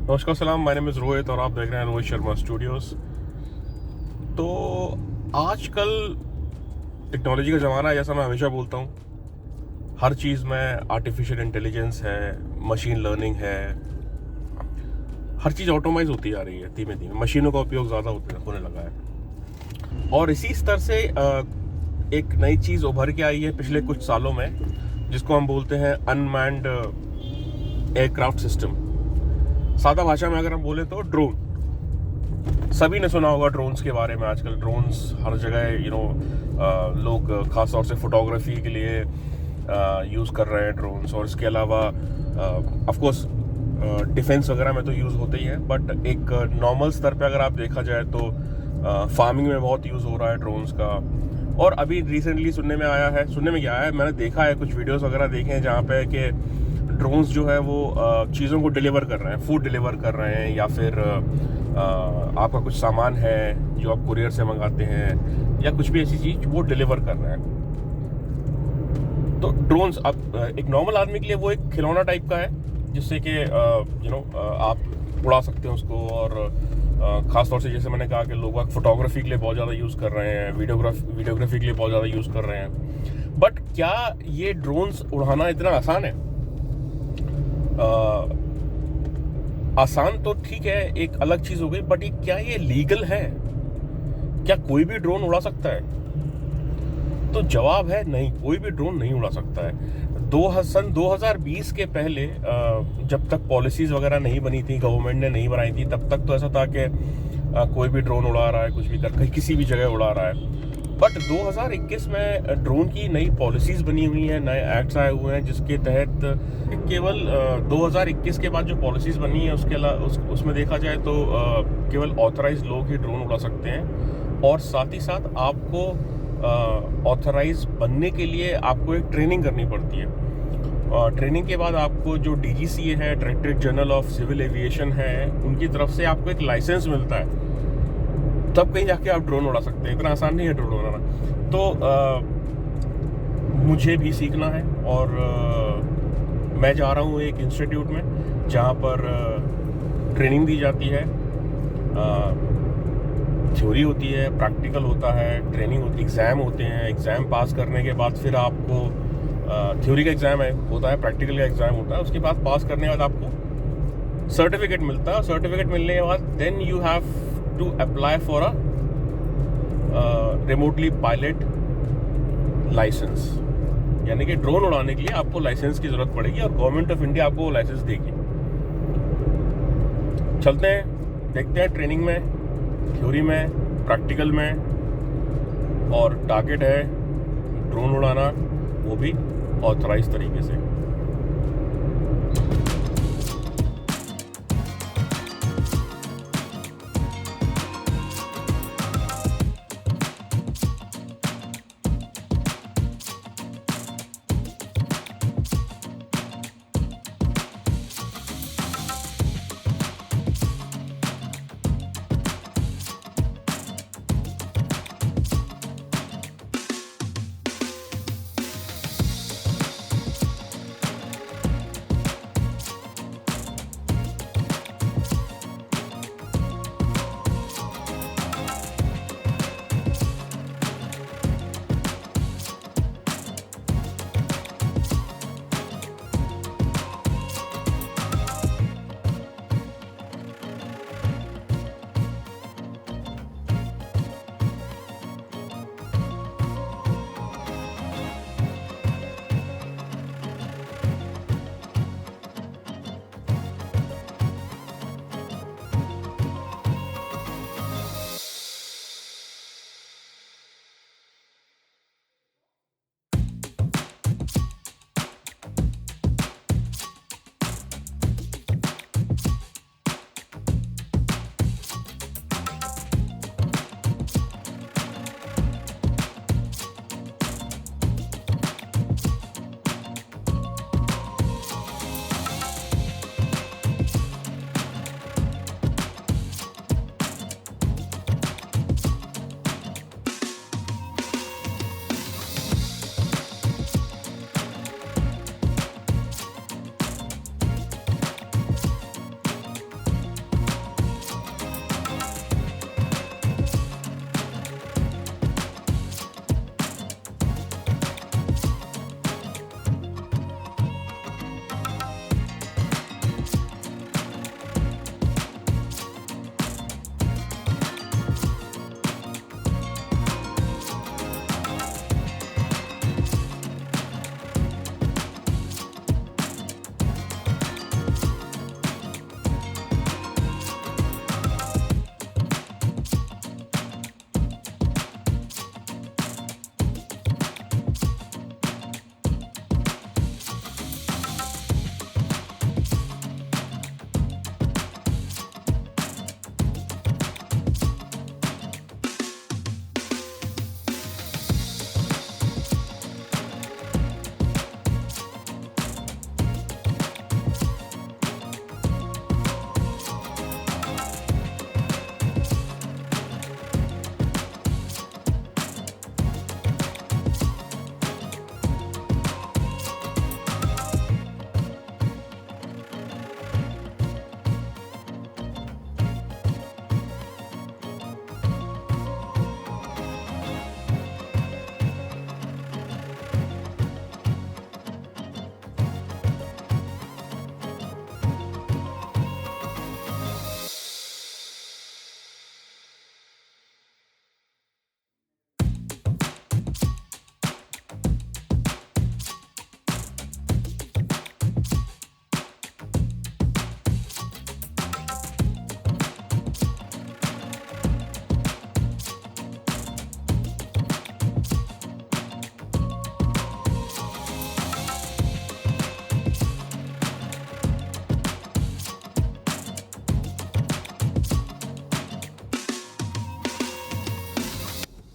नमस्कार सलाम, my name is Rohit और आप देख रहे हैं रोहित शर्मा स्टूडियोज़। तो आजकल टेक्नोलॉजी का ज़माना है, जैसा मैं हमेशा बोलता हूँ। हर चीज़ में आर्टिफिशियल इंटेलिजेंस है, मशीन लर्निंग है, हर चीज़ ऑटोमाइज होती जा रही है। धीमे धीमे मशीनों का उपयोग ज़्यादा होने लगा है और इसी स्तर से एक नई चीज़ उभर के आई है पिछले कुछ सालों में, जिसको हम बोलते हैं अनमैन्ड एयरक्राफ्ट सिस्टम। सादा भाषा में अगर हम बोले तो ड्रोन। सभी ने सुना होगा ड्रोन्स के बारे में। आजकल ड्रोन्स हर जगह लोग खास तौर से फोटोग्राफी के लिए यूज़ कर रहे हैं ड्रोन्स, और इसके अलावा ऑफ कोर्स डिफेंस वगैरह में तो यूज़ होते ही हैं, बट एक नॉर्मल स्तर पे अगर आप देखा जाए तो फार्मिंग में बहुत यूज़ हो रहा है ड्रोन्स का। और अभी रिसेंटली सुनने में क्या आया है, मैंने देखा है कुछ वीडियोस वगैरह देखे हैं जहाँ पे कि ड्रोन्स जो है वो चीज़ों को डिलीवर कर रहे हैं, फूड डिलीवर कर रहे हैं, या फिर आपका कुछ सामान है जो आप कुरियर से मंगाते हैं, या कुछ भी ऐसी चीज़ वो डिलीवर कर रहे हैं। तो ड्रोन्स अब एक नॉर्मल आदमी के लिए वो एक खिलौना टाइप का है, जिससे कि आप उड़ा सकते हैं उसको। और ख़ास तौर से जैसे मैंने कहा कि लोग फोटोग्राफी के लिए बहुत ज़्यादा यूज़ कर रहे हैं, वीडियोग्राफी के लिए बहुत ज़्यादा यूज़ कर रहे हैं। बट क्या ये ड्रोन्स उड़ाना इतना आसान है? आसान तो ठीक है, एक अलग चीज़ हो गई, बट क्या ये लीगल है? क्या कोई भी ड्रोन उड़ा सकता है? तो जवाब है नहीं, कोई भी ड्रोन नहीं उड़ा सकता है। सन 2020 के पहले जब तक पॉलिसीज़ वगैरह नहीं बनी थी, गवर्नमेंट ने नहीं बनाई थी, तब तक तो ऐसा था कि कोई भी ड्रोन उड़ा रहा है, कुछ भी कर किसी भी जगह उड़ा रहा है। बट 2021 में ड्रोन की नई पॉलिसीज़ बनी हुई हैं, नए एक्ट्स आए हुए हैं, जिसके तहत केवल 2021 के बाद जो पॉलिसीज़ बनी है उसमें देखा जाए तो केवल ऑथराइज लोग ही ड्रोन उड़ा सकते हैं। और साथ ही साथ आपको ऑथराइज बनने के लिए आपको एक ट्रेनिंग करनी पड़ती है। ट्रेनिंग के बाद आपको जो DGCA है, directorate general of civil aviation है, उनकी तरफ से आपको एक लाइसेंस मिलता है, तब कहीं जाके आप ड्रोन उड़ा सकते हैं। इतना आसान नहीं है ड्रोन उड़ाना। तो मुझे भी सीखना है, और मैं जा रहा हूँ एक इंस्टीट्यूट में जहाँ पर ट्रेनिंग दी जाती है। थ्योरी होती है, प्रैक्टिकल होता है, ट्रेनिंग होती है, एग्ज़ाम होते हैं। एग्ज़ाम पास करने के बाद फिर आपको थ्योरी का एग्ज़ाम होता है, प्रैक्टिकल का एग्ज़ाम होता है। उसके बाद पास करने के बाद आपको सर्टिफिकेट मिलता है। सर्टिफिकेट मिलने के बाद then you have to apply for a remotely pilot licence, यानी कि ड्रोन उड़ाने के लिए आपको लाइसेंस की ज़रूरत पड़ेगी और गवर्नमेंट ऑफ इंडिया आपको वो लाइसेंस देगी। चलते हैं, देखते हैं ट्रेनिंग में, थ्योरी में, प्रैक्टिकल में, और टारगेट है ड्रोन उड़ाना, वो भी ऑथराइज तरीके से।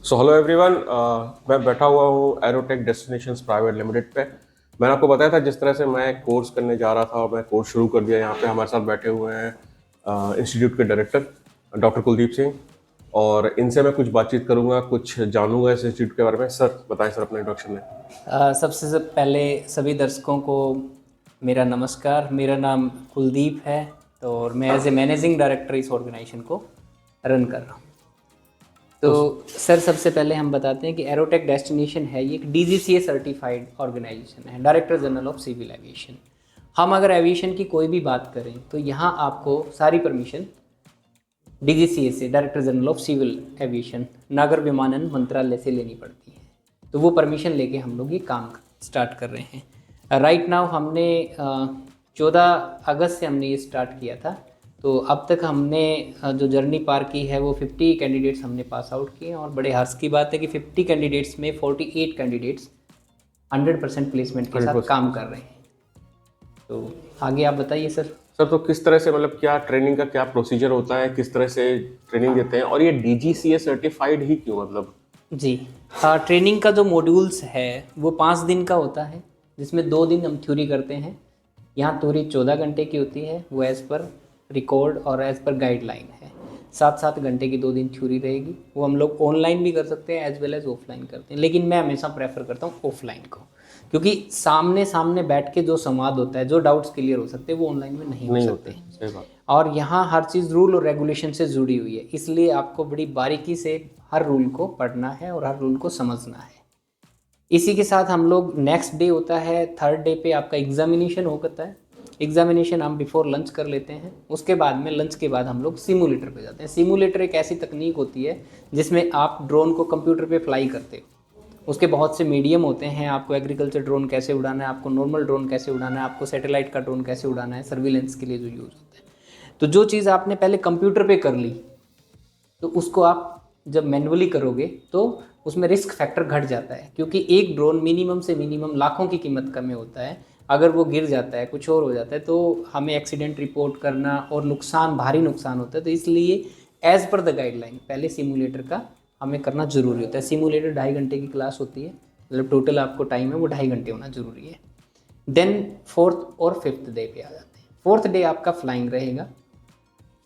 सो हेलो एवरीवन, मैं बैठा हुआ हूँ एरोटेक डेस्टिनेशंस प्राइवेट लिमिटेड पे। मैंने आपको बताया था जिस तरह से मैं कोर्स करने जा रहा था और मैं कोर्स शुरू कर दिया। यहाँ पे हमारे साथ बैठे हुए हैं इंस्टीट्यूट के डायरेक्टर डॉक्टर कुलदीप सिंह, और इनसे मैं कुछ बातचीत करूँगा, कुछ जानूंगा इस इंस्टीट्यूट के बारे में। सर बताएं सर अपने इंट्रोडक्शन में। सबसे पहले सभी दर्शकों को मेरा नमस्कार। मेरा नाम कुलदीप है, तो और मैं एज ए मैनेजिंग डायरेक्टर इस ऑर्गेनाइजेशन को रन कर रहा हूँ। तो सर सबसे पहले हम बताते हैं कि एरोटेक डेस्टिनेशन है, ये एक DGCA सर्टिफाइड ऑर्गेनाइजेशन है, director general of civil aviation. हम अगर एविएशन की कोई भी बात करें तो यहाँ आपको सारी परमिशन DGCA से, director general of civil aviation, नागर विमानन मंत्रालय से लेनी पड़ती है। तो वो परमिशन लेके हम लोग ये काम स्टार्ट कर रहे हैं। राइट नाउ हमने 14 अगस्त से हमने ये स्टार्ट किया था। तो अब तक हमने जो जर्नी पार की है वो 50 कैंडिडेट्स हमने पास आउट किए, और बड़े हर्ष की बात है कि 50 कैंडिडेट्स में 48 कैंडिडेट्स 100% प्लेसमेंट के साथ काम कर रहे हैं। तो आगे आप बताइए सर। सर तो किस तरह से, मतलब क्या ट्रेनिंग का क्या प्रोसीजर होता है, किस तरह से ट्रेनिंग देते हैं, और ये DGCA सर्टिफाइड ही क्यों, मतलब? जी, ट्रेनिंग का जो मॉड्यूल्स है वो 5 दिन का होता है, जिसमें 2 दिन हम थ्योरी करते हैं। यहाँ थ्योरी 14 घंटे की होती है, वो एज़ पर रिकॉर्ड और एज़ पर गाइडलाइन है। 7-7 घंटे की 2 दिन थ्योरी रहेगी। वो हम लोग ऑनलाइन भी कर सकते हैं एज वेल एज ऑफलाइन करते हैं, लेकिन मैं हमेशा प्रेफर करता हूँ ऑफलाइन को, क्योंकि सामने सामने बैठ के जो संवाद होता है, जो डाउट्स क्लियर हो सकते हैं, वो ऑनलाइन में नहीं हो सकते। सही बात। और यहाँ हर चीज़ रूल और रेगुलेशन से जुड़ी हुई है, इसलिए आपको बड़ी बारीकी से हर रूल को पढ़ना है और हर रूल को समझना है। इसी के साथ हम लोग नेक्स्ट डे होता है, 3rd डे पे आपका एग्जामिनेशन होता है। एग्जामिनेशन हम बिफोर लंच कर लेते हैं। उसके बाद में लंच के बाद हम लोग सिमुलेटर पे जाते हैं। सिमुलेटर एक ऐसी तकनीक होती है जिसमें आप ड्रोन को कंप्यूटर पे फ्लाई करते हो। उसके बहुत से मीडियम होते हैं, आपको एग्रीकल्चर ड्रोन कैसे उड़ाना है, आपको नॉर्मल ड्रोन कैसे उड़ाना है, आपको सैटेलाइट का ड्रोन कैसे उड़ाना है, सर्विलेंस के लिए जो यूज़ होता है। तो जो चीज़ आपने पहले कंप्यूटर पे कर ली, तो उसको आप जब मैन्युअली करोगे तो उसमें रिस्क फैक्टर घट जाता है, क्योंकि एक ड्रोन मिनिमम से मिनिमम लाखों की कीमत का में होता है। अगर वो गिर जाता है, कुछ और हो जाता है, तो हमें एक्सीडेंट रिपोर्ट करना और नुकसान, भारी नुकसान होता है। तो इसलिए एज़ पर द गाइडलाइन पहले सिमुलेटर का हमें करना ज़रूरी होता है। सिमुलेटर 2.5 घंटे की क्लास होती है, मतलब टोटल आपको टाइम है वो 2.5 घंटे होना ज़रूरी है। देन 4th और 5th डे पे आ जाते हैं। 4th डे आपका फ्लाइंग रहेगा।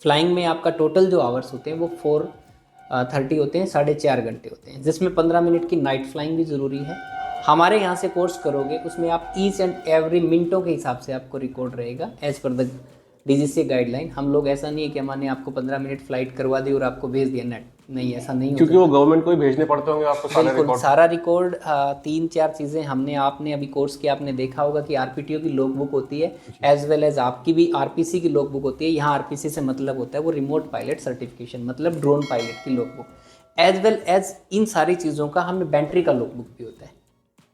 फ्लाइंग में आपका टोटल जो आवर्स होते हैं वो 4:30 होते हैं, 4.5 घंटे होते हैं, जिसमें 15 मिनट की नाइट फ्लाइंग भी ज़रूरी है। हमारे यहाँ से कोर्स करोगे उसमें आप ईच एंड एवरी मिनटों के हिसाब से आपको रिकॉर्ड रहेगा as per the DGCA guideline. हम लोग ऐसा नहीं है कि हमने आपको 15 मिनट फ्लाइट करवा दी और आपको भेज दिया नेट, नहीं, ऐसा नहीं, क्योंकि वो गवर्नमेंट को ही भेजने पड़ते होंगे आपको सारे बिल्कुल रिकॉर्ड। सारा रिकॉर्ड। 3-4 चीज़ें हमने, आपने अभी कोर्स किया, आपने देखा होगा कि RPTO की लॉग बुक होती है, एज वेल एज आपकी भी RPC की लॉग बुक होती है। यहाँ RPC से मतलब होता है वो रिमोट पायलट सर्टिफिकेशन, मतलब ड्रोन पायलट की log book. As well as इन सारी चीज़ों का हमें बैटरी का लॉग बुक भी होता है।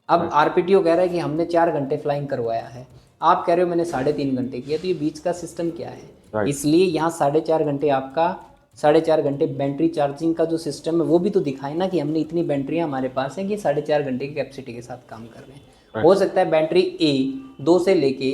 अब RPTO कह रहा है कि हमने 4 घंटे फ्लाइंग करवाया है, आप कह रहे हो मैंने 3.5 घंटे किया, तो ये बीच का सिस्टम क्या है? इसलिए यहाँ 4.5 घंटे आपका, 4.5 घंटे बैटरी चार्जिंग का जो सिस्टम है वो भी तो दिखाए ना कि हमने इतनी बैटरियाँ हमारे पास हैं कि 4.5 घंटे की कैपेसिटी के साथ काम कर रहे हैं। हो सकता है बैटरी A 2 से लेके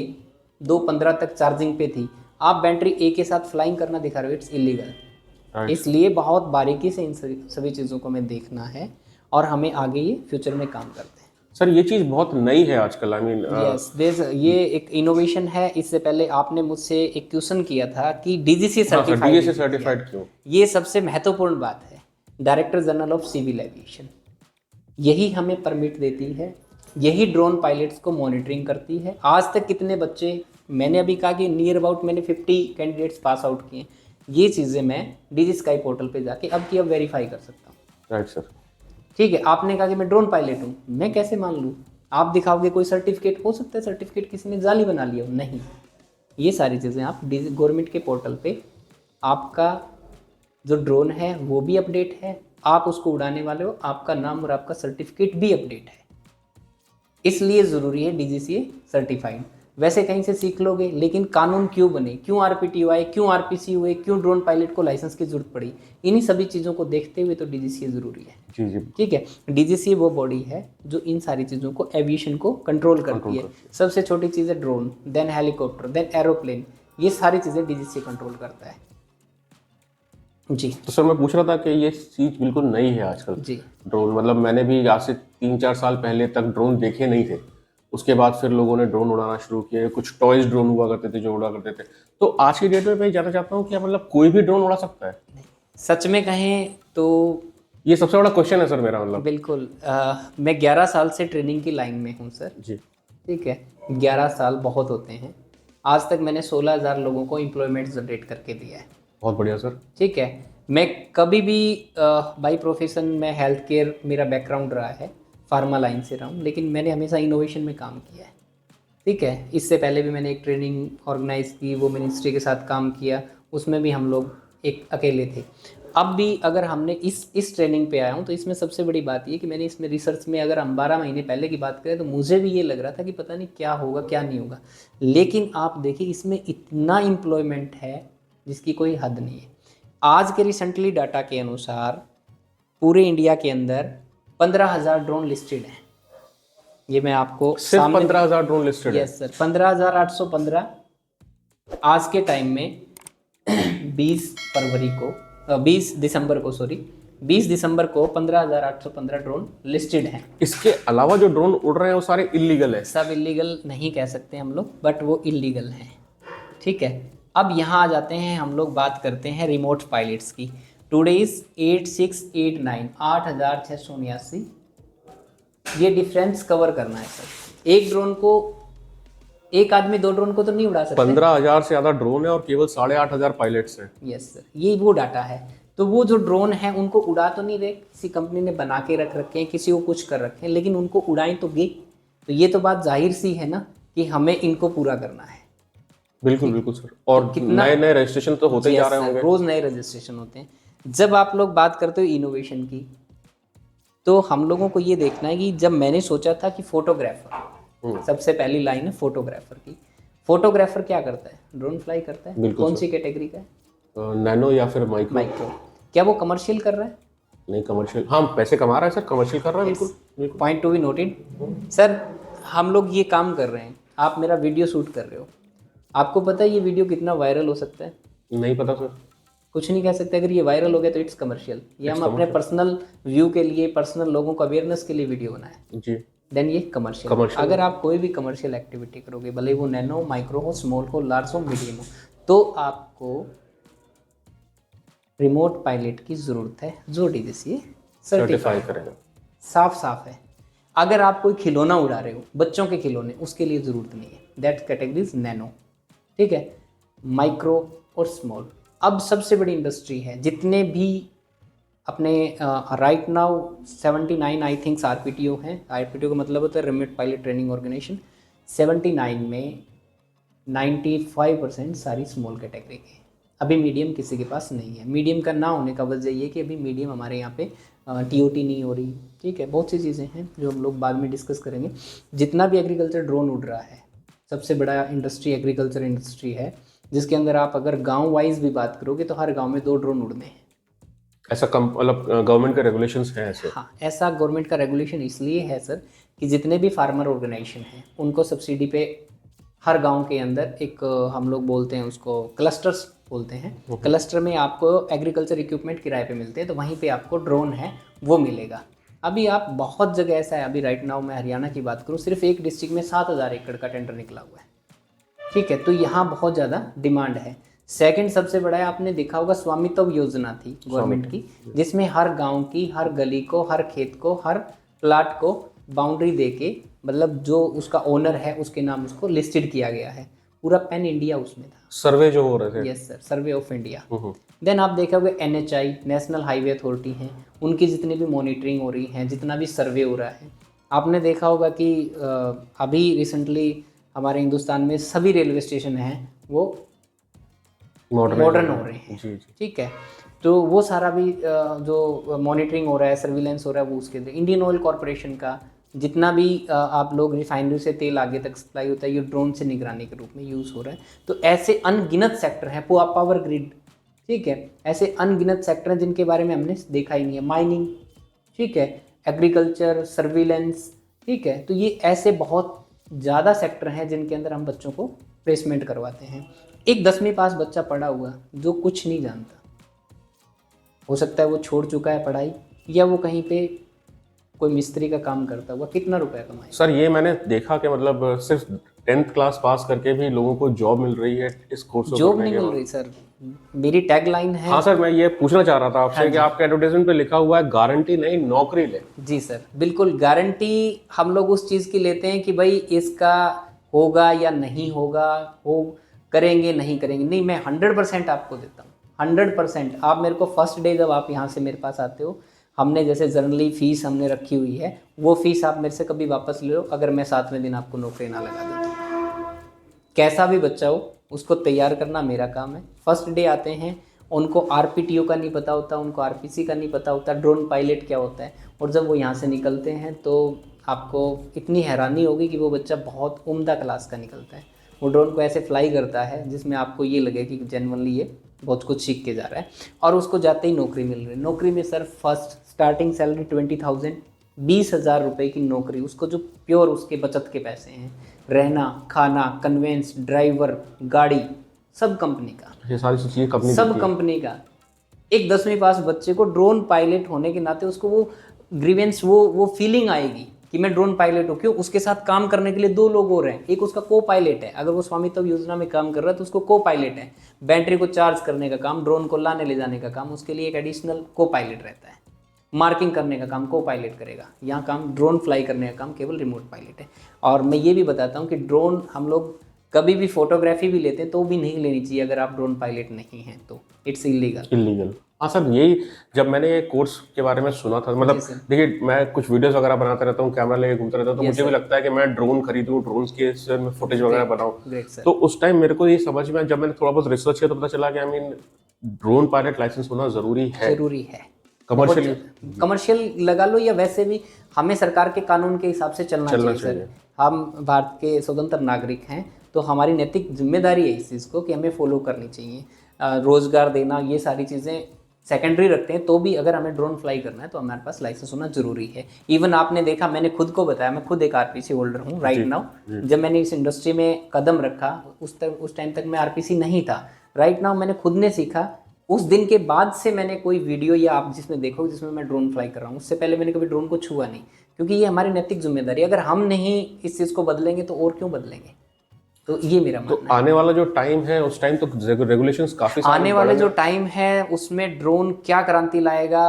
2:15 तक चार्जिंग पे थी, आप बैटरी A के साथ फ्लाइंग करना दिखा रहे हो, इट्स इलीगल। इसलिए बहुत बारीकी से इन सभी चीज़ों को हमें देखना है और हमें आगे ये फ्यूचर में काम करते हैं। सर ये चीज़ बहुत नई है आजकल, आई मीन यस, ये एक इनोवेशन है। इससे पहले आपने मुझसे एक क्वेश्चन किया था कि DGCA सर्टिफाइड क्यों? ये सबसे महत्वपूर्ण बात है। Director general of civil aviation यही हमें परमिट देती है, यही ड्रोन पायलट्स को मॉनिटरिंग करती है। आज तक कितने बच्चे, मैंने अभी कहा कि नियर अबाउट मैंने 50 कैंडिडेट्स पास आउट किए। ये चीज़ें मैं DG स्काई पोर्टल पे जाके अब वेरीफाई कर सकता हूँ। राइट सर, ठीक है। आपने कहा कि मैं ड्रोन पायलट हूँ, मैं कैसे मान लूँ? आप दिखाओगे कोई सर्टिफिकेट, हो सकता है सर्टिफिकेट किसी ने जाली बना लिया हो, नहीं। ये सारी चीज़ें आप गवर्नमेंट के पोर्टल पे, आपका जो ड्रोन है वो भी अपडेट है, आप उसको उड़ाने वाले हो, आपका नाम और आपका सर्टिफिकेट भी अपडेट है। इसलिए ज़रूरी है DGCA सर्टिफाइड। वैसे कहीं से सीख लोगे, लेकिन कानून क्यों बने, क्यों RPTO आए, क्यों RPC हुए, क्यों ड्रोन पायलट को लाइसेंस की जरूरत पड़ी, इन्हीं सभी चीज़ों को देखते हुए तो DGCA ज़रूरी है। जी जी, ठीक है। DGCA वो बॉडी है जो इन सारी चीज़ों को, एविएशन को कंट्रोल करती है। सबसे छोटी चीज़ है drone, then helicopter, then aeroplane, ये सारी चीज़ें DGCA कंट्रोल करता है। जी तो सर मैं पूछ रहा था कि ये चीज़ बिल्कुल नई है आजकल जी ड्रोन, मतलब मैंने भी आज से 3-4 साल पहले तक ड्रोन देखे नहीं थे। उसके बाद फिर लोगों ने ड्रोन उड़ाना शुरू किए, कुछ टॉयज ड्रोन हुआ करते थे जो उड़ा करते थे। तो आज की डेट में मैं जानना चाहता हूँ कि मतलब कोई भी ड्रोन उड़ा सकता है? सच में कहें तो ये सबसे बड़ा क्वेश्चन है सर मेरा, मतलब। बिल्कुल। मैं 11 साल से ट्रेनिंग की लाइन में हूँ सर। जी। ठीक है, 11 साल बहुत होते हैं। आज तक मैंने 16,000 लोगों को एम्प्लॉयमेंट जनरेट करके दिया है। बहुत बढ़िया सर। ठीक है, मैं कभी भी बाई प्रोफेशन में हेल्थ केयर मेरा बैकग्राउंड रहा है, फार्मा लाइन से रहा हूँ, लेकिन मैंने हमेशा इनोवेशन में काम किया है। ठीक है, इससे पहले भी मैंने एक ट्रेनिंग ऑर्गेनाइज की, वो मिनिस्ट्री के साथ काम किया, उसमें भी हम लोग एक अकेले थे। अब भी अगर हमने इस ट्रेनिंग पे आया हूँ, तो इसमें सबसे बड़ी बात ये कि मैंने इसमें रिसर्च में, अगर हम 12 महीने पहले की बात करें, तो मुझे भी ये लग रहा था कि पता नहीं क्या होगा क्या नहीं होगा, लेकिन आप देखिए इसमें इतना एम्प्लॉयमेंट है जिसकी कोई हद नहीं है। आज के रिसेंटली डाटा के अनुसार पूरे इंडिया के अंदर 15,000 ड्रोन लिस्टेड हैं। ये मैं आपको सिर्फ 15,000 ड्रोन लिस्टेड है? यस सर, 15,815 आज के टाइम में 20 दिसंबर को 20 दिसंबर को 15,815 ड्रोन लिस्टेड हैं। इसके अलावा जो ड्रोन उड़ रहे हैं वो सारे इलीगल है? सब इलीगल नहीं कह सकते हम लोग, बट वो इलीगल हैं। ठीक है, अब यहाँ आ जाते हैं, हम लोग बात करते हैं रिमोट पायलट्स की। Today is 8689 8679। ये डिफरेंस कवर करना है सर। एक ड्रोन को, एक आदमी 2 ड्रोन को तो नहीं उड़ा सकते। 15,000 से ज्यादा ड्रोन है और केवल 8,500 पायलट्स हैं। यस सर, ये वो डाटा है। तो वो जो ड्रोन है उनको उड़ा तो नहीं रहे, किसी कंपनी ने बना के रख रखे हैं, किसी को कुछ कर रखे हैं, लेकिन उनको उड़ाएं तो गे। तो ये तो बात जाहिर सी है ना कि हमें इनको पूरा करना है। बिल्कुल बिल्कुल सर। और नए नए रजिस्ट्रेशन तो होते ही जा रहे होंगे। रोज नए रजिस्ट्रेशन होते हैं। जब आप लोग बात करते हो इनोवेशन की, तो हम लोगों को ये देखना है कि जब मैंने सोचा था कि फोटोग्राफर, सबसे पहली लाइन है फोटोग्राफर की। फोटोग्राफर क्या करता है? ड्रोन फ्लाई करता है। कौन सी कैटेगरी का है? नैनो या फिर माइक्रो? माइक्रो। क्या वो कमर्शियल कर रहा है? नहीं, कमर्शियल। हाँ, पैसे कमा रहा है सर, कमर्शियल कर रहा है। बिल्कुल। Point to be noted sir. हम लोग ये काम कर रहे हैं, आप मेरा वीडियो शूट कर रहे हो, आपको पता है ये वीडियो कितना वायरल हो सकता है? नहीं पता सर। कुछ नहीं कह सकते। अगर ये वायरल हो गया तो इट्स कमर्शियल। ये हम अपने पर्सनल व्यू के लिए, पर्सनल लोगों को अवेयरनेस के लिए वीडियो बनाए, जी, देन ये कमर्शियल। अगर आप कोई भी कमर्शियल एक्टिविटी करोगे, भले वो नैनो, माइक्रो हो, स्मॉल हो, लार्ज हो, मीडियम हो, तो आपको रिमोट पायलट की ज़रूरत है, जो डीजीसीए सर्टिफाई करेगा। साफ साफ है। अगर आप कोई खिलौना उड़ा रहे हो, बच्चों के खिलौने, उसके लिए ज़रूरत नहीं है। That categories nano. ठीक है, माइक्रो और स्मॉल। अब सबसे बड़ी इंडस्ट्री है, जितने भी अपने राइट नाउ 79 आई थिंक्स आरपीटीओ हैं। आरपीटीओ का मतलब होता है रिमोट पायलट ट्रेनिंग ऑर्गेनाइजेशन। 79 में 95% सारी स्मॉल कैटेगरी की। अभी मीडियम किसी के पास नहीं है। मीडियम का ना होने का वजह ये कि अभी मीडियम हमारे यहाँ पे टीओटी नहीं हो रही। ठीक है, बहुत सी चीज़ें हैं जो हम लोग बाद में डिस्कस करेंगे। जितना भी एग्रीकल्चर ड्रोन उड़ रहा है, सबसे बड़ा इंडस्ट्री एग्रीकल्चर इंडस्ट्री है, जिसके अंदर आप अगर गांव वाइज भी बात करोगे तो हर गांव में 2 ड्रोन उड़ने हैं। ऐसा मतलब गवर्नमेंट के रेगुलेशंस हैं ऐसे? हाँ, ऐसा गवर्नमेंट का रेगुलेशन इसलिए है सर कि जितने भी फार्मर ऑर्गेनाइजेशन हैं उनको सब्सिडी पे हर गांव के अंदर एक हम लोग बोलते हैं उसको क्लस्टर्स बोलते हैं। क्लस्टर में आपको एग्रीकल्चर इक्विपमेंट किराए पे मिलते हैं, तो वहीं पे आपको ड्रोन है वो मिलेगा। अभी आप बहुत जगह ऐसा है, अभी राइट नाउ मैं हरियाणा की बात करूँ, सिर्फ एक डिस्ट्रिक्ट में 7,000 एकड़ का टेंडर निकला हुआ है। ठीक है, तो यहाँ बहुत ज़्यादा डिमांड है। सेकंड सबसे बड़ा है, आपने देखा होगा स्वामित्व योजना थी गवर्नमेंट की, जिसमें हर गांव की, हर गली को, हर खेत को, हर प्लाट को बाउंड्री देके, मतलब जो उसका ओनर है उसके नाम उसको लिस्टेड किया गया है। पूरा पैन इंडिया उसमें था, सर्वे जो हो रहे थे। Yes sir, survey of India. Then आप देखा होगा NHI, नेशनल हाईवे अथॉरिटी है, उनकी जितनी भी मॉनिटरिंग हो रही है, जितना भी सर्वे हो रहा है। आपने देखा होगा कि अभी रिसेंटली हमारे हिंदुस्तान में सभी रेलवे स्टेशन हैं वो मॉडर्न हो रहे हैं। जी जी। ठीक है, तो वो सारा भी जो मॉनिटरिंग हो रहा है, सर्विलेंस हो रहा है, वो उसके लिए इंडियन ऑयल कॉरपोरेशन का जितना भी आप लोग रिफाइनरी से तेल आगे तक सप्लाई होता है, ये ड्रोन से निगरानी के रूप में यूज़ हो रहा है। तो ऐसे अनगिनत सेक्टर हैं, पावर ग्रिड, ठीक है, ऐसे अनगिनत सेक्टर हैं जिनके बारे में हमने देखा ही नहीं है। माइनिंग, ठीक है, एग्रीकल्चर, सर्विलेंस, ठीक है, तो ये ऐसे बहुत ज़्यादा सेक्टर हैं जिनके अंदर हम बच्चों को प्लेसमेंट करवाते हैं। एक 10वीं पास बच्चा पढ़ा हुआ जो कुछ नहीं जानता, हो सकता है वो छोड़ चुका है पढ़ाई, या वो कहीं पे कोई मिस्त्री का काम करता हुआ कितना रुपया कमाएगा। सर ये मैंने देखा कि मतलब सिर्फ 10th क्लास पास करके भी लोगों को जॉब मिल रही है इस कोर्स को जॉब करने नहीं के मिल बाद। रही सर, मेरी टैगलाइन है। हाँ सर, मैं ये पूछना चाह रहा था आपसे हाँ कि जी। आपके एडवर्टाइजमेंट पे लिखा हुआ है गारंटी नहीं नौकरी ले। जी सर, बिल्कुल गारंटी हम लोग उस चीज़ की लेते हैं कि भाई इसका होगा या नहीं होगा, हो करेंगे नहीं करेंगे, नहीं, मैं 100% आपको देता हूँ, 100%। आप मेरे को फर्स्ट डे जब आप यहाँ से मेरे पास आते हो, हमने जैसे जनरली फीस हमने रखी हुई है, वो फीस आप मेरे से कभी वापस ले लो अगर मैं 7वें दिन आपको नौकरी ना लगा दूँ तो। कैसा भी बच्चा हो उसको तैयार करना मेरा काम है। फर्स्ट डे आते हैं, उनको आरपीटीओ का नहीं पता होता, उनको आरपीसी का नहीं पता होता, ड्रोन पायलट क्या होता है, और जब वो यहाँ से निकलते हैं तो आपको इतनी हैरानी होगी कि वो बच्चा बहुत उम्दा क्लास का निकलता है। वो ड्रोन को ऐसे फ्लाई करता है जिसमें आपको ये लगे कि जेन्युइनली ये बहुत कुछ सीख के जा रहा है, और उसको जाते ही नौकरी मिल रही है। नौकरी में सर फर्स्ट स्टार्टिंग सैलरी 20,000, 20,000 रुपये की नौकरी, उसको जो प्योर उसके बचत के पैसे हैं, रहना खाना कन्वेंस ड्राइवर गाड़ी सब कंपनी का, ये सारी चीजें कंपनी सब देती है। कंपनी का। एक 10वीं पास बच्चे को ड्रोन पायलट होने के नाते उसको वो ग्रीवेंस, वो फीलिंग आएगी कि मैं ड्रोन पायलट हूँ। क्यों? उसके साथ काम करने के लिए 2 लोग और हैं, एक उसका को पायलट है, अगर वो स्वामित्व योजना में काम कर रहा है तो उसको को पायलट है, बैटरी को चार्ज करने का काम, ड्रोन को लाने ले जाने का काम, उसके लिए एक एडिशनल को पायलट रहता है, मार्किंग करने का काम को पायलट करेगा। यहाँ काम ड्रोन फ्लाई करने का काम केवल रिमोट पायलट है। और मैं ये भी बताता हूँ कि ड्रोन हम लोग कभी भी फोटोग्राफी भी लेते हैं तो भी नहीं लेनी चाहिए अगर आप ड्रोन पायलट नहीं हैं तो, इट्स इलीगल। हाँ सर, यही जब मैंने ये कोर्स के बारे में सुना था, मतलब जी सर। देखिए मैं कुछ वीडियोस वगैरह बनाता रहता हूँ, कैमरा लेके घूमता रहता हूँ, तो Yes, मुझे भी sir. लगता है कि मैं ड्रोन खरीदूँ, ड्रोन के से मैं फुटेज वगैरह बनाऊँ। Great sir. तो उस टाइम मेरे को ये समझ में, जब मैंने थोड़ा बहुत रिसर्च किया तो पता चला कि I mean drone pilot licence होना जरूरी है। जरूरी है। कमर्शियल कमर्शियल लगा लो या वैसे भी, हमें सरकार के कानून के हिसाब से चलना चाहिए सर। हम भारत के स्वतंत्र नागरिक हैं तो हमारी नैतिक जिम्मेदारी है इस चीज़ को कि हमें फॉलो करनी चाहिए। रोजगार देना ये सारी चीज़ें सेकेंडरी रखते हैं, तो भी अगर हमें ड्रोन फ्लाई करना है तो हमारे पास लाइसेंस होना जरूरी है। इवन आपने देखा, मैंने खुद को बताया, मैं खुद एक आरपीसी होल्डर हूँ राइट नाउ। जब मैंने इस इंडस्ट्री में कदम रखा उस टाइम तक मैं आरपीसी नहीं था। राइट नाउ मैंने खुद ने सीखा, उस दिन के बाद से मैंने कोई वीडियो या आप जिसमें देखो जिसमें मैं ड्रोन फ्लाई कर रहा हूँ, उससे पहले मैंने कभी ड्रोन को छुआ नहीं, क्योंकि ये हमारी नैतिक जिम्मेदारी है। अगर हम नहीं इस चीज़ को बदलेंगे तो और क्यों बदलेंगे? तो ये मेरा तो मानना है। आने वाला जो टाइम है उस टाइम तो रेगुलेशंस काफी सारे आने वाले जो टाइम है उसमें ड्रोन क्या क्रांति लाएगा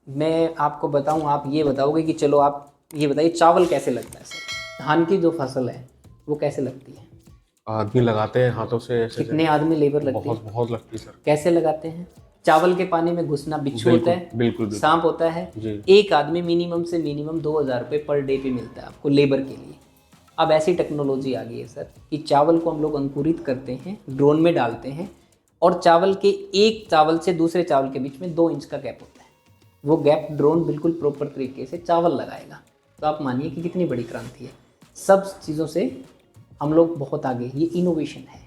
मैं आपको बताऊं, आप ये बताओगे कि चलो आप ये बताइए चावल कैसे लगता है सर, धान की जो फसल है वो कैसे लगती है? आदमी लगाते हैं हाथों से ऐसे कितने आदमी लेबर लगते हैं? बहुत लगती है सर। कैसे लगाते हैं? चावल के पानी में घुसना, बिच्छू होता है, बिल्कुल सांप होता है। जी। एक आदमी मिनिमम से मिनिमम 2,000 रुपये पर डे पे मिलता है आपको लेबर के लिए। अब ऐसी टेक्नोलॉजी आ गई है सर कि चावल को हम लोग अंकुरित करते हैं, ड्रोन में डालते हैं, और चावल के एक चावल से दूसरे चावल के बीच में 2 इंच का गैप होता है। वो गैप ड्रोन बिल्कुल प्रॉपर तरीके से चावल लगाएगा। तो आप मानिए कि कितनी बड़ी क्रांति है। सब चीज़ों से हम लोग बहुत आगे, ये इनोवेशन है।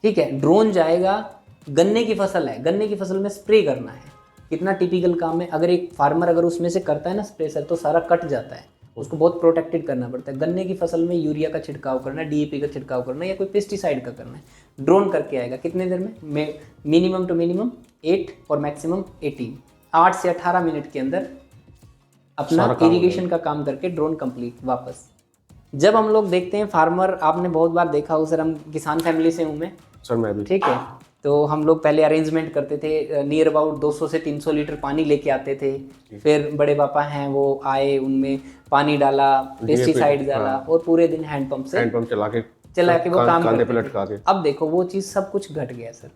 ठीक है, ड्रोन जाएगा, गन्ने की फसल है, गन्ने की फसल में स्प्रे करना है, कितना टिपिकल काम है। अगर एक फार्मर अगर उसमें से करता है ना स्प्रे सर, तो सारा कट जाता है, उसको बहुत प्रोटेक्टेड करना पड़ता है। गन्ने की फसल में यूरिया का छिड़काव करना है, डीएपी का छिड़काव करना है, या कोई पेस्टिसाइड का करना है, ड्रोन करके आएगा कितने देर में? मिनिमम टू मिनिमम 8 और मैक्सिमम 18, 8 से 18 मिनट के अंदर अपना इरिगेशन का काम करके ड्रोन कंप्लीट वापस। जब हम लोग देखते हैं फार्मर, आपने बहुत बार देखा हो सर, हम किसान फैमिली से हूँ मैं सर, मैं भी। ठीक है, तो हम लोग पहले अरेंजमेंट करते थे, नियर अबाउट 200 से 300 लीटर पानी लेके आते थे। फिर बड़े पापा हैं वो आए, उनमें पानी डाला, पेस्टिसाइड डाला, और पूरे दिन हैंडपंप चला के वो काम कांधे पे करते लटका थे। के। अब देखो वो चीज़ सब कुछ घट गया सर।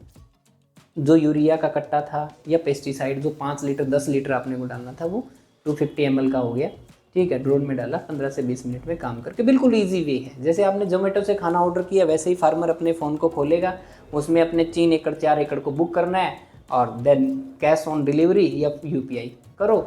जो यूरिया का कट्टा था या पेस्टिसाइड जो 5 लीटर 10 लीटर आपने को डालना था, वो 250 ml का हो गया। ठीक है, ड्रोन में डाला, 15 से 20 मिनट में काम करके, बिल्कुल इजी वे है। जैसे आपने जोमेटो से खाना ऑर्डर किया, वैसे ही फार्मर अपने फ़ोन को खोलेगा, उसमें अपने 3 एकड़ 4 एकड़ को बुक करना है, और देन कैश ऑन डिलीवरी या यूपीआई करो।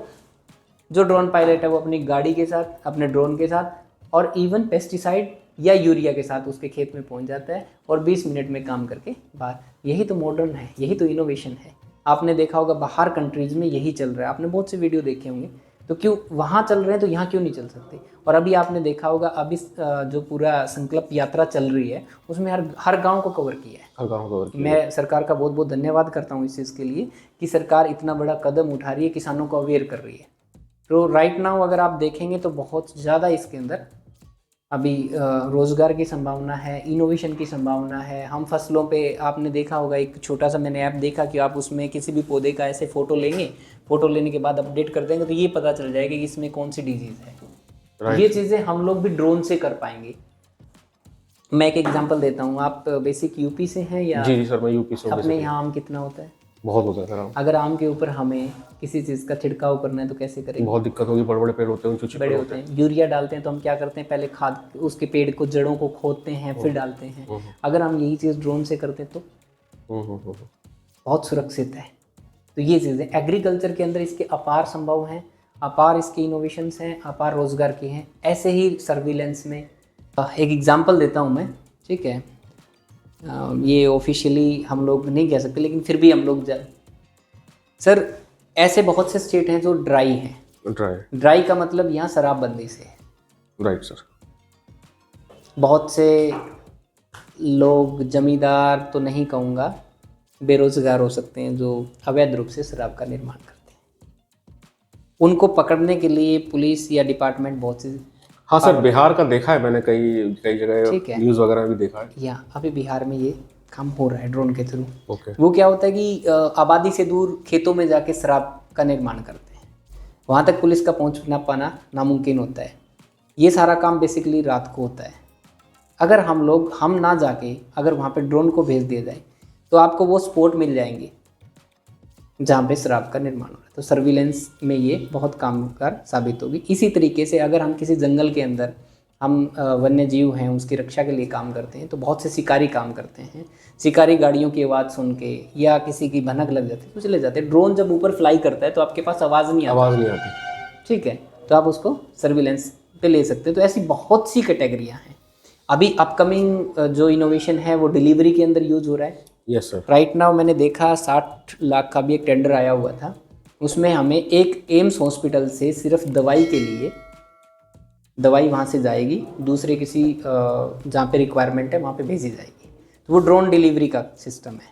जो ड्रोन पायलट है वो अपनी गाड़ी के साथ, अपने ड्रोन के साथ, और इवन पेस्टिसाइड या यूरिया के साथ उसके खेत में पहुंच जाता है, और 20 मिनट में काम करके बाहर। यही तो मॉडर्न है, यही तो इनोवेशन है। आपने देखा होगा बाहर कंट्रीज़ में यही चल रहा है, आपने बहुत से वीडियो देखे होंगे। तो क्योंकि वहाँ चल रहे हैं तो यहाँ क्यों नहीं चल सकते। और अभी आपने देखा होगा अभी जो पूरा संकल्प यात्रा चल रही है उसमें हर गांव को कवर किया है। हर गाँव कवर किया। मैं सरकार का बहुत बहुत धन्यवाद करता हूँ इस चीज़ के लिए कि सरकार इतना बड़ा कदम उठा रही है, किसानों को अवेयर कर रही है। तो राइट नाउ अगर आप देखेंगे तो बहुत ज़्यादा इसके अंदर अभी रोज़गार की संभावना है, इनोवेशन की संभावना है। हम फसलों पे आपने देखा होगा एक छोटा सा मैंने ऐप देखा कि आप उसमें किसी भी पौधे का ऐसे फ़ोटो लेंगे, फ़ोटो लेने के बाद अपडेट कर देंगे तो ये पता चल जाएगा कि इसमें कौन सी डिजीज़ है। ये चीज़ें हम लोग भी ड्रोन से कर पाएंगे। मैं एक एग्जांपल देता हूँ, आप बेसिक यूपी से हैं या? जी सर, मैं यूपी से हूँ। अपने यहाँ आम कितना होता है? बहुत होता है सर आम। अगर आम के ऊपर हमें किसी चीज़ का छिड़काव करना है तो कैसे करेंगे? बहुत दिक्कत होगी, बड़े बड़े पेड़ होते हैं, ऊंचे बड़े होते हैं। यूरिया डालते हैं तो हम क्या करते हैं, पहले खाद उसके पेड़ को जड़ों को खोदते हैं फिर डालते हैं। अगर हम यही चीज़ ड्रोन से करते तो बहुत सुरक्षित है। तो ये चीज़ें एग्रीकल्चर के अंदर इसके अपार संभव हैं, अपार इसके इनोवेशंस हैं, अपार रोजगार के हैं। ऐसे ही सर्विलेंस में एक एग्जांपल देता हूँ मैं, ठीक है। ये ऑफिशियली हम लोग नहीं कह सकते लेकिन फिर भी हम लोग सर ऐसे बहुत से स्टेट हैं जो ड्राई हैं। ड्राई का मतलब यहाँ शराबबंदी से है। Right sir. बहुत से लोग जमींदार तो नहीं कहूँगा, बेरोजगार हो सकते हैं जो अवैध रूप से शराब का निर्माण करते हैं। उनको पकड़ने के लिए पुलिस या डिपार्टमेंट बहुत सी। हाँ सर, बिहार का देखा है मैंने, कई जगह न्यूज़ वगैरह भी देखा है। या अभी बिहार में ये काम हो रहा है ड्रोन के थ्रू। ओके। वो क्या होता है कि आबादी से दूर खेतों में जाके शराब का निर्माण करते हैं, वहाँ तक पुलिस का पहुँच पाना नामुमकिन होता है। ये सारा काम बेसिकली रात को होता है। अगर हम ना जाके अगर वहाँ पे ड्रोन को भेज दिया जाए तो आपको वो स्पॉट मिल जाएंगे जहाँ पे शराब का निर्माण हो रहा है। तो सर्विलेंस में ये बहुत कामगार साबित होगी। इसी तरीके से अगर हम किसी जंगल के अंदर हम वन्य जीव हैं उसकी रक्षा के लिए काम करते हैं तो बहुत से शिकारी काम करते हैं। शिकारी गाड़ियों की आवाज़ सुन के या किसी की भनक लग जाती है तो चले जाते हैं। ड्रोन जब ऊपर फ्लाई करता है तो आपके पास आवाज़ नहीं आती, ठीक है, तो आप उसको सर्विलेंस पे ले सकते हैं। तो ऐसी बहुत सी कैटेगरियाँ हैं। अभी अपकमिंग जो इनोवेशन है वो डिलीवरी के अंदर यूज हो रहा है। Yes sir. राइट नाउ मैंने देखा 60 लाख का भी एक टेंडर आया हुआ था, उसमें हमें एक एम्स हॉस्पिटल से सिर्फ दवाई के लिए दवाई वहाँ से जाएगी, दूसरे किसी जहाँ पे रिक्वायरमेंट है वहाँ पे भेजी जाएगी। तो वो ड्रोन डिलीवरी का सिस्टम है,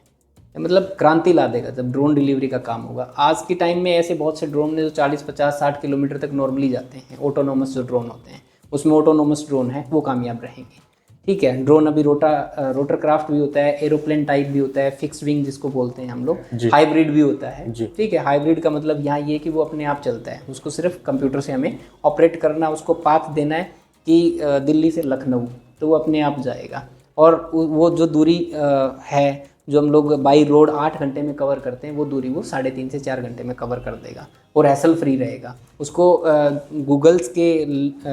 मतलब क्रांति ला देगा जब ड्रोन डिलीवरी का काम होगा। आज के टाइम में ऐसे बहुत से ड्रोन ने जो 40, 50, 60 किलोमीटर तक नॉर्मली जाते हैं। ऑटोनोमस जो ड्रोन होते हैं उसमें ऑटोनोमस ड्रोन है वो कामयाब रहेंगे, ठीक है। ड्रोन अभी रोटर क्राफ्ट भी होता है, एरोप्लेन टाइप भी होता है, फिक्स्ड विंग जिसको बोलते हैं हम लोग, हाइब्रिड भी होता है, ठीक है। हाइब्रिड का मतलब यहाँ ये कि वो अपने आप चलता है, उसको सिर्फ कंप्यूटर से हमें ऑपरेट करना, उसको पाथ देना है कि दिल्ली से लखनऊ, तो वो अपने आप जाएगा। और वो जो दूरी है जो हम लोग बाई रोड 8 घंटे में कवर करते हैं वो दूरी वो 3.5 से 4 घंटे में कवर कर देगा और हैसल फ्री रहेगा। उसको गूगल्स के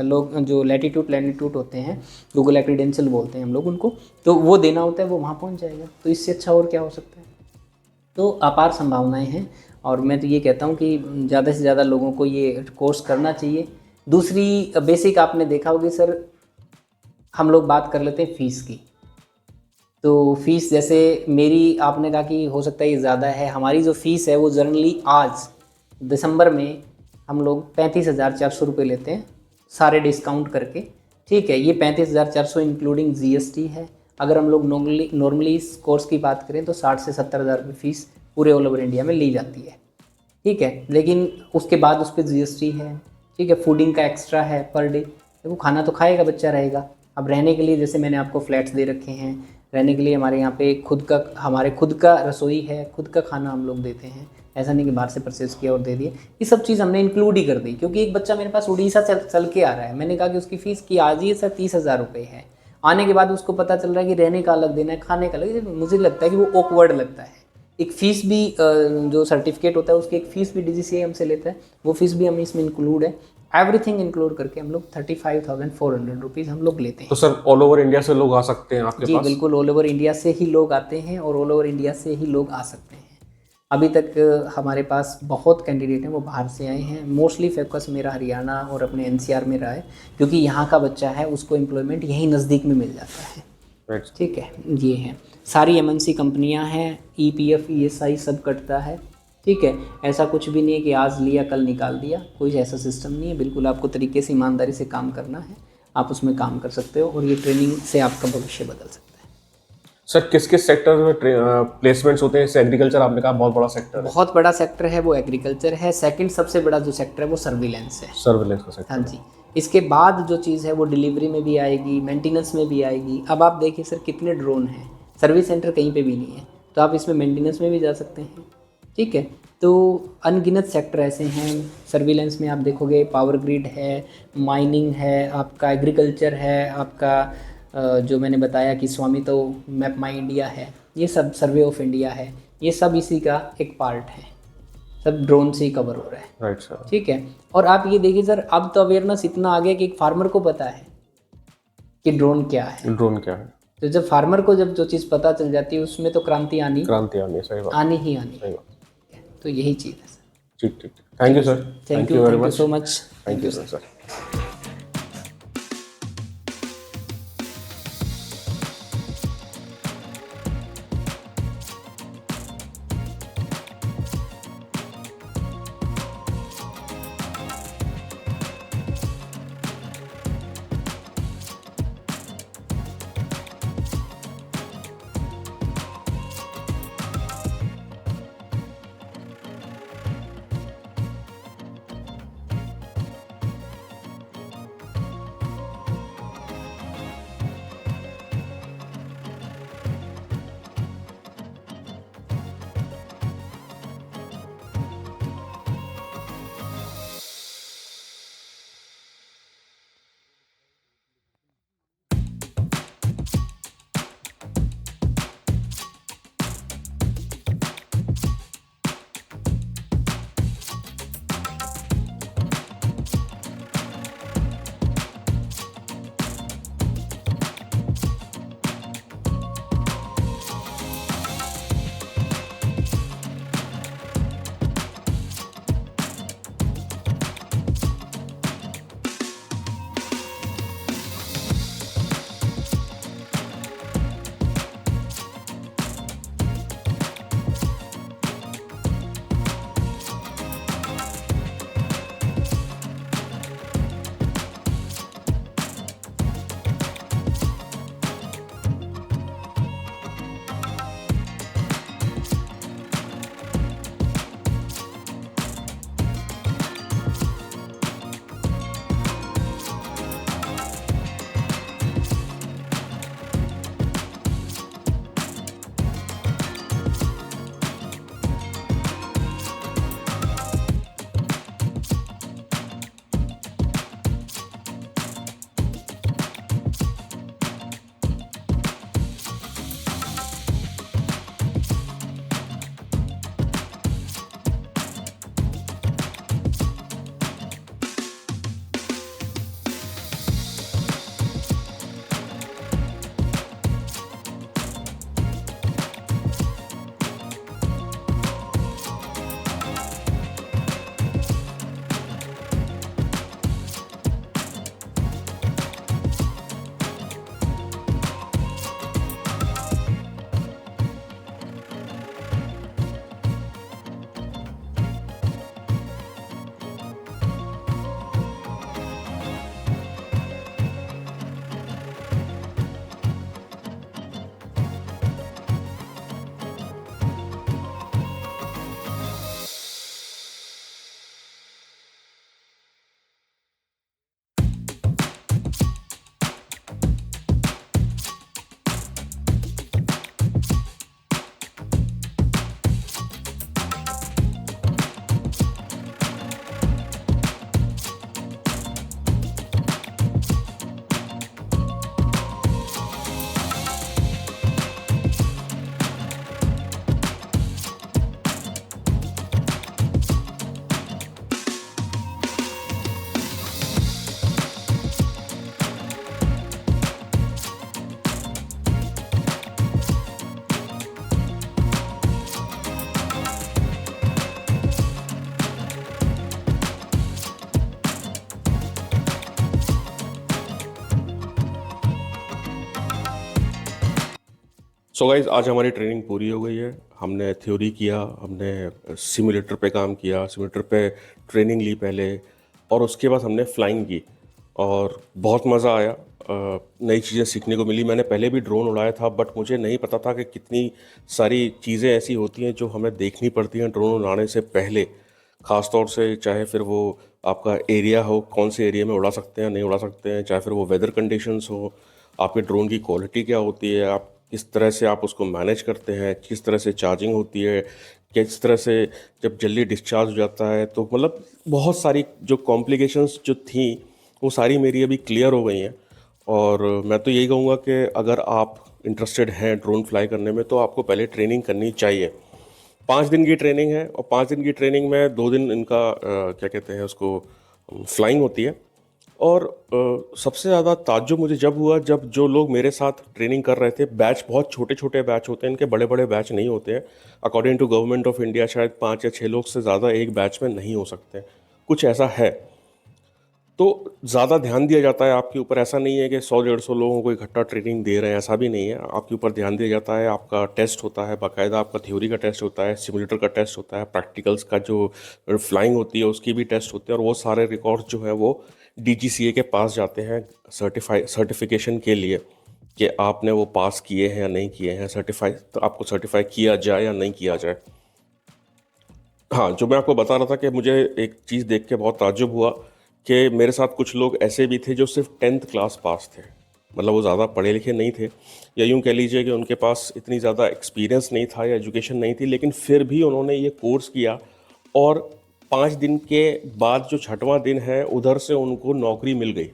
लोग जो लैटिट्यूड प्लैटिट्यूड होते हैं, गूगल एक्रीडेंशियल बोलते हैं हम लोग उनको, तो वो देना होता है, वो वहाँ पहुँच जाएगा। तो इससे अच्छा और क्या हो सकता है। तो अपार संभावनाएं हैं और मैं तो ये कहता हूँ कि ज़्यादा से ज़्यादा लोगों को ये कोर्स करना चाहिए। दूसरी बेसिक आपने देखा होगी सर, हम लोग बात कर लेते हैं फ़ीस की। तो फ़ीस जैसे मेरी आपने कहा कि हो सकता है ये ज़्यादा है, हमारी जो फ़ीस है वो जनरली आज दिसंबर में हम लोग 35,400 रुपये लेते हैं सारे डिस्काउंट करके, ठीक है। ये 35,400 इंक्लूडिंग GST है। अगर हम लोग नॉर्मली इस कोर्स की बात करें तो 60 से 70,000 रुपये फ़ीस पूरे ऑल ओवर इंडिया में ली जाती है, ठीक है। लेकिन उसके बाद उस पर GST है, ठीक है, फूडिंग का एक्स्ट्रा है पर डे। देखो खाना तो खाएगा बच्चा, रहेगा। अब रहने के लिए जैसे मैंने आपको फ्लैट्स दे रखे हैं, रहने के लिए हमारे यहाँ पे हमारे खुद का रसोई है, खुद का खाना हम लोग देते हैं। ऐसा नहीं कि बाहर से परचेज़ किया और दे दिए। ये सब चीज़ हमने इंक्लूड ही कर दी, क्योंकि एक बच्चा मेरे पास उड़ीसा चल के आ रहा है। मैंने कहा कि उसकी फ़ीस की आज ही सर 30,000 रुपये है। आने के बाद उसको पता चल रहा है कि रहने का अलग देना है, खाने का अलग। मुझे लगता है कि वो ऑकवर्ड लगता है। एक फ़ीस भी जो सर्टिफिकेट होता है उसकी एक फ़ीस भी DGCA हमसे लेता है, वो फ़ीस भी हमें इसमें इंक्लूड है। एवरीथिंग इंक्लूड करके हम लोग 35,400 रुपीज़ हम लोग लेते हैं। तो सर ऑल ओवर इंडिया से लोग आ सकते हैं आपके पास? जी बिल्कुल, ऑल ओवर इंडिया से ही लोग आते हैं और ऑल ओवर इंडिया से ही लोग आ सकते हैं। अभी तक हमारे पास बहुत कैंडिडेट हैं वो बाहर से आए हैं। मोस्टली फोकस मेरा हरियाणा और अपने NCR में रहा है, क्योंकि यहाँ का बच्चा है उसको एम्प्लॉयमेंट यहीं नज़दीक में मिल जाता है, ठीक है। ये हैं सारी MNC कंपनियाँ हैं, EPF ESI सब कटता है, ठीक है, ऐसा कुछ भी नहीं है कि आज लिया कल निकाल दिया, कोई ऐसा सिस्टम नहीं है। बिल्कुल आपको तरीके से ईमानदारी से काम करना है, आप उसमें काम कर सकते हो और ये ट्रेनिंग से आपका भविष्य बदल सकता है। सर किस किस सेक्टर में प्लेसमेंट्स होते हैं? जैसे एग्रीकल्चर आपने कहा बहुत बड़ा सेक्टर है। बहुत बड़ा सेक्टर है वो एग्रीकल्चर है। सेकंड सबसे बड़ा जो सेक्टर है वो सर्विलेंस है। सर्विलेंस का सेक्टर। हाँ जी। इसके बाद जो चीज़ है वो डिलीवरी में भी आएगी, मेंटेनेंस में भी आएगी। अब आप देखिए सर कितने ड्रोन हैं, सर्विस सेंटर कहीं पे भी नहीं है, तो आप इसमें मेंटेनेंस में भी जा सकते हैं। ठीक है, तो अनगिनत सेक्टर ऐसे हैं। सर्विलेंस में आप देखोगे पावर ग्रिड है, माइनिंग है, आपका एग्रीकल्चर है, आपका जो मैंने बताया कि स्वामित्व मैप माई इंडिया है, ये सब सर्वे ऑफ इंडिया है, ये सब इसी का एक पार्ट है। सब ड्रोन से ही कवर हो रहा है। Right sir. ठीक है, और आप ये देखिए सर अब तो अवेयरनेस इतना आ गया कि एक फार्मर को पता है कि ड्रोन क्या है। ड्रोन क्या है? तो जब फार्मर को जब जो चीज़ पता चल जाती है उसमें तो क्रांति आनी है, सही बात। आनी ही आनी। सही बात। तो यही चीज़ है सर। ठीक ठीक। Thank you sir. Thank you very much. So much. Thank you sir. So guys आज हमारी ट्रेनिंग पूरी हो गई है। हमने थ्योरी किया, हमने सिमुलेटर पे काम किया, सिमुलेटर पे ट्रेनिंग ली पहले, और उसके बाद हमने फ्लाइंग की और बहुत मज़ा आया। नई चीज़ें सीखने को मिली। मैंने पहले भी ड्रोन उड़ाया था, बट मुझे नहीं पता था कि कितनी सारी चीज़ें ऐसी होती हैं जो हमें देखनी पड़ती हैं ड्रोन उड़ाने से पहले। ख़ास तौर से चाहे फिर वो आपका एरिया हो, कौन से एरिया में उड़ा सकते हैं नहीं उड़ा सकते हैं, चाहे फिर वो वेदर कंडीशंस हो, आपके ड्रोन की क्वालिटी क्या होती है, आप किस तरह से आप उसको मैनेज करते हैं, किस तरह से चार्जिंग होती है, किस तरह से जब जल्दी डिस्चार्ज हो जाता है। तो मतलब बहुत सारी जो कॉम्प्लिकेशंस जो थी वो सारी मेरी अभी क्लियर हो गई हैं। और मैं तो यही कहूँगा कि अगर आप इंटरेस्टेड हैं ड्रोन फ्लाई करने में तो आपको पहले ट्रेनिंग करनी चाहिए। 5 दिन की ट्रेनिंग है और 5 दिन की ट्रेनिंग में 2 दिन इनका क्या कहते हैं उसको, फ्लाइंग होती है। और सबसे ज़्यादा ताज्जुब मुझे जब हुआ जब जो लोग मेरे साथ ट्रेनिंग कर रहे थे, बैच बहुत छोटे छोटे बैच होते हैं, इनके बड़े बड़े बैच नहीं होते हैं। According to government of India शायद 5 या 6 लोग से ज़्यादा एक बैच में नहीं हो सकते, कुछ ऐसा है। तो ज़्यादा ध्यान दिया जाता है आपके ऊपर। ऐसा नहीं है कि 100-150 लोगों को इकट्ठा ट्रेनिंग दे रहे हैं, ऐसा भी नहीं है। आपके ऊपर ध्यान दिया जाता है, आपका टेस्ट होता है बाकायदा, आपका थ्योरी का टेस्ट होता है, सिमुलेटर का टेस्ट होता है, प्रैक्टिकल्स का जो फ्लाइंग होती है उसकी भी टेस्ट होते हैं, और वो सारे रिकॉर्ड्स जो है वो DGCA के पास जाते हैं सर्टिफिकेशन के लिए कि आपने वो पास किए हैं या नहीं किए हैं। सर्टिफाई तो आपको सर्टिफाई किया जाए या नहीं किया जाए। हाँ, जो मैं आपको बता रहा था कि मुझे एक चीज़ देख के बहुत ताज्जुब हुआ कि मेरे साथ कुछ लोग ऐसे भी थे जो सिर्फ 10th क्लास पास थे। मतलब वो ज़्यादा पढ़े लिखे नहीं थे, या यूँ कह लीजिए कि उनके पास इतनी ज़्यादा एक्सपीरियंस नहीं था या एजुकेशन नहीं थी, लेकिन फिर भी उन्होंने ये कोर्स किया। और 5 दिन के बाद जो 6वां दिन है उधर से उनको नौकरी मिल गई।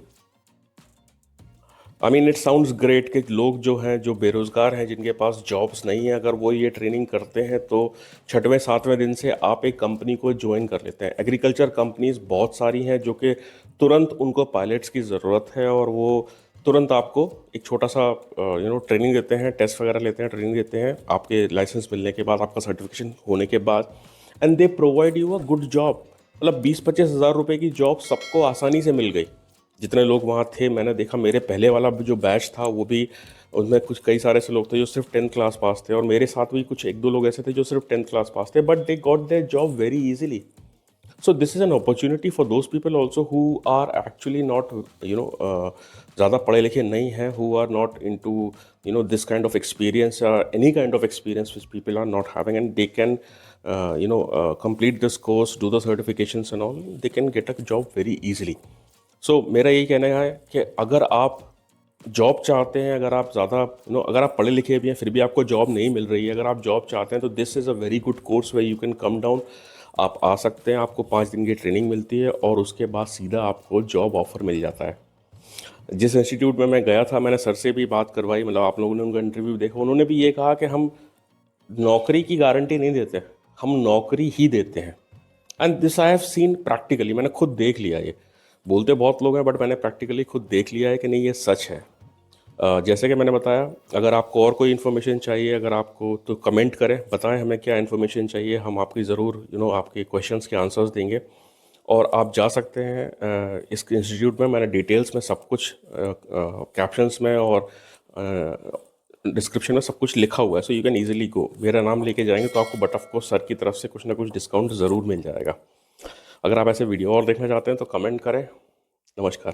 I mean it sounds great कि लोग जो हैं, जो बेरोज़गार हैं, जिनके पास जॉब्स नहीं है, अगर वो ये ट्रेनिंग करते हैं तो 6वें-7वें दिन से आप एक कंपनी को ज्वाइन कर लेते हैं। एग्रीकल्चर कंपनीज बहुत सारी हैं जो कि तुरंत उनको पायलट्स की ज़रूरत है, और वो तुरंत आपको एक छोटा सा ट्रेनिंग देते हैं, टेस्ट वगैरह लेते हैं, ट्रेनिंग देते हैं आपके लाइसेंस मिलने के बाद, आपका सर्टिफिकेशन होने के बाद, and they provide you a good job. मतलब 20-25 हज़ार रुपये की जॉब सबको आसानी से मिल गई। जितने लोग वहाँ थे, मैंने देखा मेरे पहले वाला जो बैच था वो भी, उसमें कुछ कई सारे ऐसे लोग थे जो सिर्फ 10th क्लास पास थे, और मेरे साथ भी कुछ 1-2 लोग ऐसे थे जो सिर्फ 10th क्लास पास थे, but they got their job very easily. So this is an opportunity for those people also who are actually not ज़्यादा पढ़े लिखे नहीं हैं, who are not into this kind of experience या any kind of experience which people are not having, and they can complete this course, do the certifications and all, they can get a job very easily. सो मेरा यही कहना है कि अगर आप job चाहते हैं, अगर आप ज़्यादा अगर आप पढ़े लिखे भी हैं फिर भी आपको जॉब नहीं मिल रही है, अगर आप जॉब चाहते हैं तो this is a very good course way you can come down. आप आ सकते हैं, आपको 5 दिन की ट्रेनिंग मिलती है और उसके बाद सीधा आपको जॉब ऑफर मिल जाता है। जिस इंस्टीट्यूट में मैं गया था, मैंने सर से भी बात करवाई, मतलब आप लोगों ने उनका इंटरव्यू देखा, उन्होंने भी ये कहा कि हम नौकरी की गारंटी नहीं देते, हम नौकरी ही देते हैं। And this I have seen practically, मैंने खुद देख लिया। ये बोलते बहुत लोग हैं, बट मैंने प्रैक्टिकली खुद देख लिया है कि नहीं, ये सच है। जैसे कि मैंने बताया, अगर आपको और कोई इन्फॉर्मेशन चाहिए, अगर आपको, तो कमेंट करें, बताएं हमें क्या इन्फॉर्मेशन चाहिए, हम आपकी ज़रूर आपके क्वेश्चंस के आंसर्स देंगे। और आप जा सकते हैं इस इंस्टीट्यूट में, मैंने डिटेल्स में सब कुछ कैप्शंस में और डिस्क्रिप्शन में सब कुछ लिखा हुआ है, सो यू कैन ईजिली गो। मेरा नाम लेके जाएंगे तो आपको बट ऑफ कोर्स सर की तरफ से कुछ ना कुछ डिस्काउंट ज़रूर मिल जाएगा। अगर आप ऐसे वीडियो और देखना चाहते हैं तो कमेंट करें। नमस्कार।